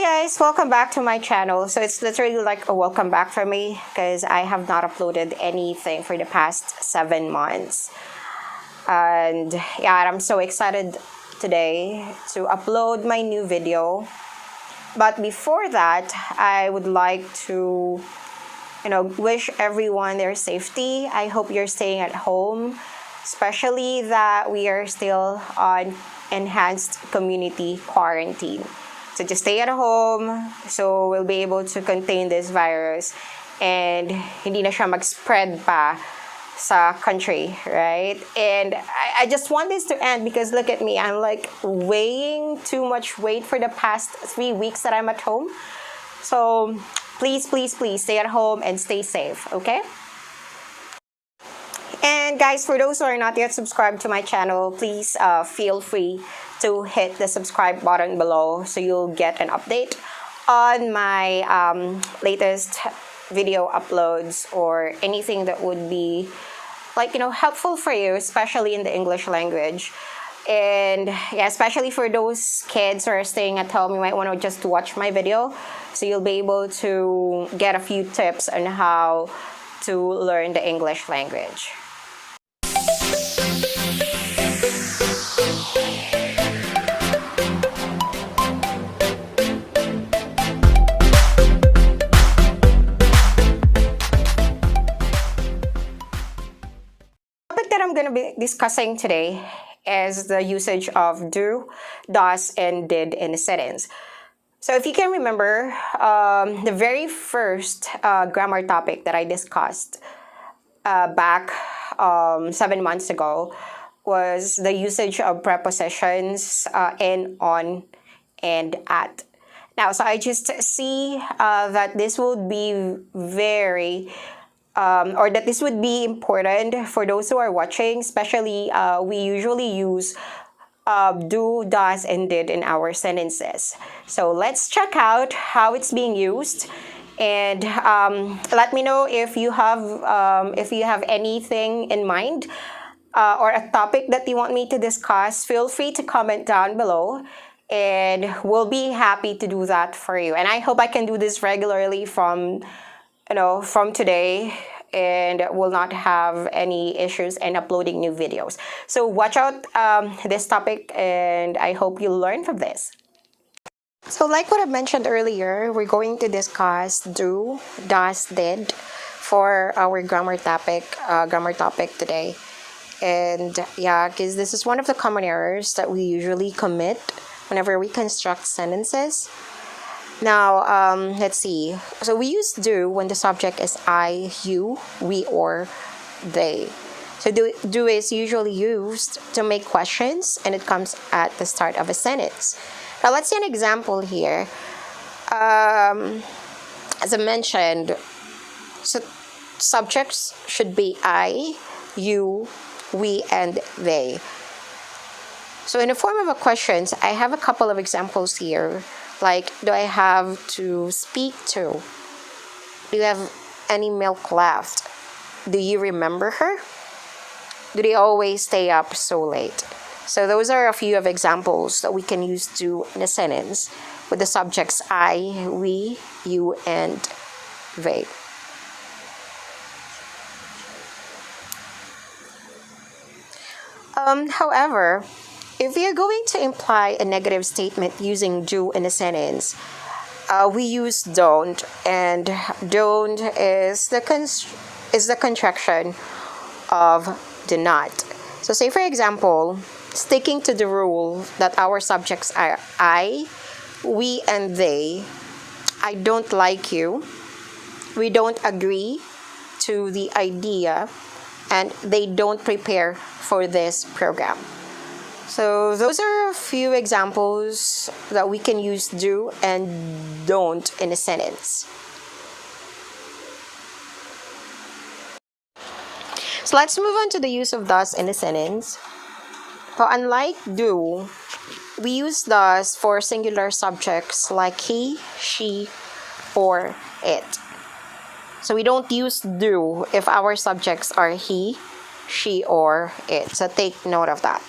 guys, welcome back to my channel. So it's literally like a welcome back for me because I have not uploaded anything for the past 7 months. And yeah, I'm so excited today to upload my new video. But before that, I would like to wish everyone their safety. I hope you're staying at home, especially that we are still on enhanced community quarantine. So just stay at home so we'll be able to contain this virus and hindi na siya mag-spread pa sa country, right? And I just want this to end because look at me, I'm like weighing too much weight for the past 3 weeks that I'm at home. So please stay at home and stay safe, okay? And guys, for those who are not yet subscribed to my channel, please feel free to hit the subscribe button below so you'll get an update on my latest video uploads or anything that would be helpful for you, especially in the English language. And yeah, especially for those kids who are staying at home, you might want to just watch my video so you'll be able to get a few tips on how to learn the English language. That I'm going to be discussing today is the usage of do, does, and did in a sentence. So if you can remember, the very first grammar topic that I discussed back 7 months ago was the usage of prepositions in, on, and at. Now, so I just see that this would be very or that this would be important for those who are watching, especially we usually use do, does, and did in our sentences. So let's check out how it's being used, and let me know if you have anything in mind or a topic that you want me to discuss. Feel free to comment down below, and we'll be happy to do that for you. And I hope I can do this regularly from today and will not have any issues in uploading new videos. So watch out this topic, and I hope you learn from this. So like what I mentioned earlier, we're going to discuss do, does, did for our grammar topic today. And yeah, because this is one of the common errors that we usually commit whenever we construct sentences. Now, let's see. So we use do when the subject is I, you, we, or they. So do is usually used to make questions, and it comes at the start of a sentence. Now, let's see an example here. As I mentioned, so subjects should be I, you, we, and they. So in the form of a questions, I have a couple of examples here. Like, do I have to speak to? Do you have any milk left? Do you remember her? Do they always stay up so late? So those are a few of examples that we can use to in a sentence with the subjects I, we, you, and they. However, if we are going to imply a negative statement using do in a sentence, we use don't, and don't is the contraction of do not. So say for example, sticking to the rule that our subjects are I, we, and they. I don't like you. We don't agree to the idea, and they don't prepare for this program. So those are a few examples that we can use do and don't in a sentence. So let's move on to the use of does in a sentence. So unlike do, we use does for singular subjects like he, she, or it. So we don't use do if our subjects are he, she, or it. So take note of that.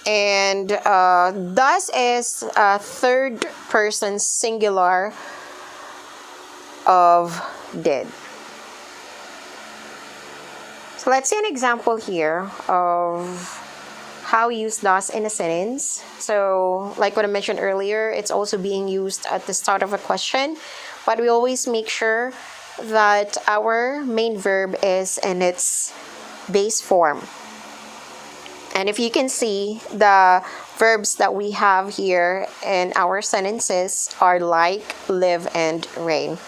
And does is a third person singular of did. So let's see an example here of how we use does in a sentence. So like what I mentioned earlier, it's also being used at the start of a question, but we always make sure that our main verb is in its base form. And if you can see, the verbs that we have here in our sentences are like, live, and reign.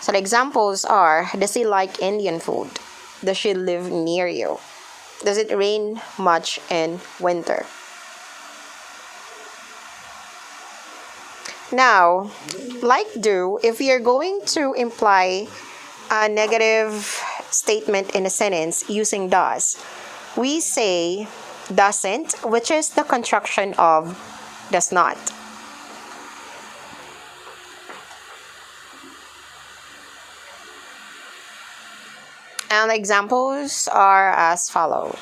So the examples are, does he like Indian food? Does she live near you? Does it rain much in winter? Now, like do, if you're going to imply a negative statement in a sentence using does, we say doesn't, which is the construction of does not. And the examples are as follows.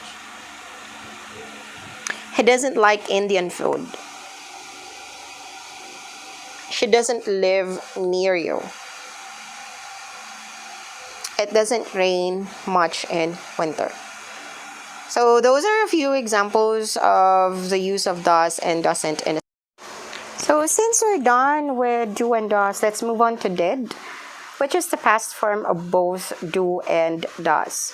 He doesn't like Indian food. She doesn't live near you. It doesn't rain much in winter. So those are a few examples of the use of does and doesn't in a. So since we're done with do and does, let's move on to did, which is the past form of both do and does.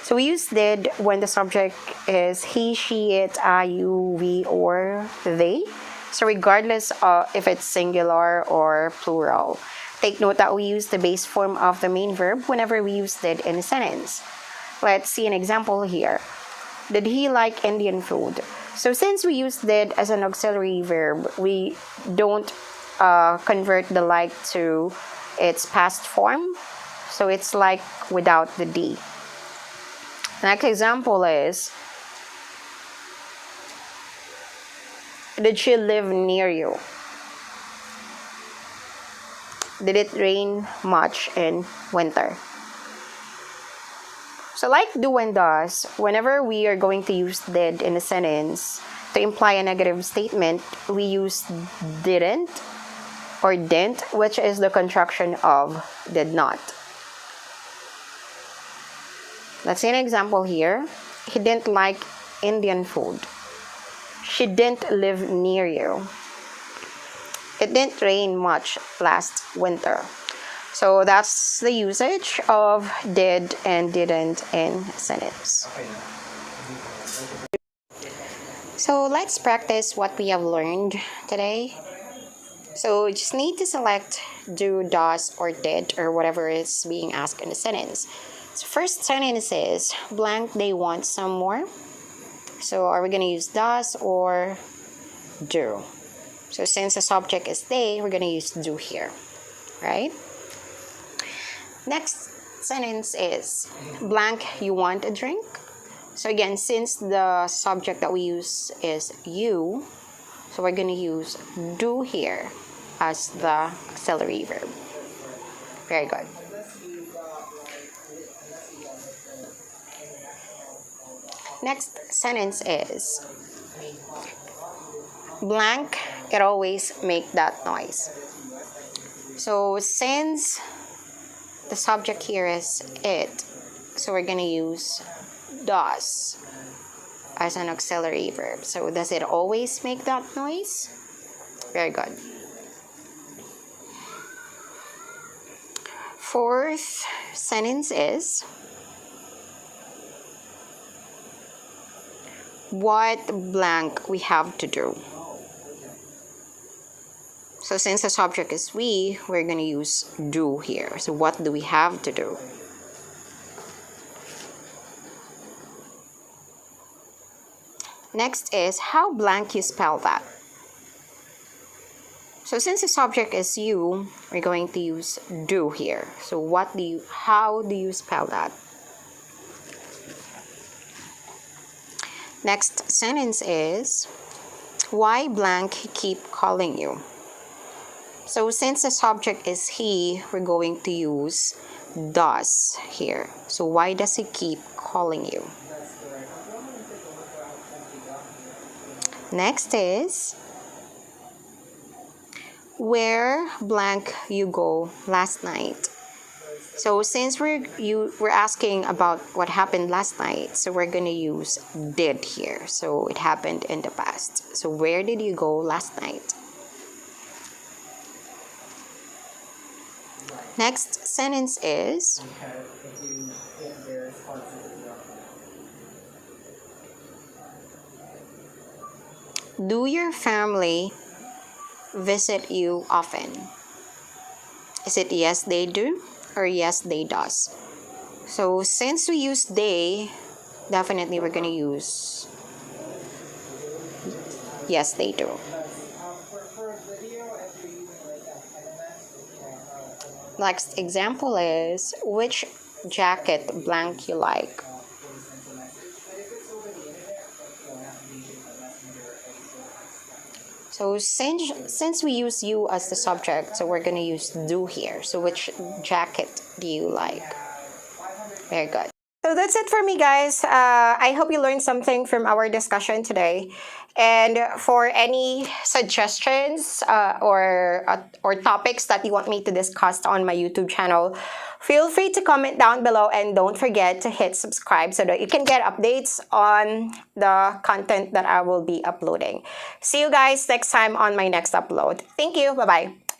So we use did when the subject is he, she, it, I, you, we, or they. So regardless of if it's singular or plural. Take note that we use the base form of the main verb whenever we use did in a sentence. Let's see an example here. Did he like Indian food? So since we use did as an auxiliary verb, we don't convert the like to its past form. So it's like without the D. Next example is, did she live near you? Did it rain much in winter? So like do and does, whenever we are going to use did in a sentence to imply a negative statement, we use didn't or didn't, which is the contraction of did not. Let's see an example here. He didn't like Indian food. She didn't live near you. It didn't rain much last winter. So that's the usage of did and didn't in sentence. So let's practice what we have learned today. So you just need to select do, does, or did, or whatever is being asked in the sentence. So first sentence is blank, they want some more. So are we going to use does or do? So since the subject is they, we're going to use do here, right? Next sentence is blank, you want a drink. So again, since the subject that we use is you, so we're going to use do here as the auxiliary verb. Very good. Next sentence is blank, it always make that noise. So since the subject here is it, so we're going to use does as an auxiliary verb. So does it always make that noise? Very good. Fourth sentence is what blank we have to do. So since the subject is we, we're going to use do here. So what do we have to do? Next is how blank you spell that. So since the subject is you, we're going to use do here. So how do you spell that? Next sentence is why blank keep calling you. So since the subject is he, we're going to use does here. So why does he keep calling you? Next is, where blank you go last night. So since we're asking about what happened last night, so we're gonna use did here. So it happened in the past. So where did you go last night? Next sentence is, do your family visit you often? Is it yes they do or yes they does? So since we use they, definitely we're gonna use yes they do. Next example is, which jacket blank you like? So since we use you as the subject, so we're gonna use do here. So which jacket do you like? Very good. So that's it for me, guys. I hope you learned something from our discussion today. And for any suggestions or topics that you want me to discuss on my YouTube channel, feel free to comment down below, and don't forget to hit subscribe so that you can get updates on the content that I will be uploading. See you guys next time on my next upload. Thank you. Bye-bye.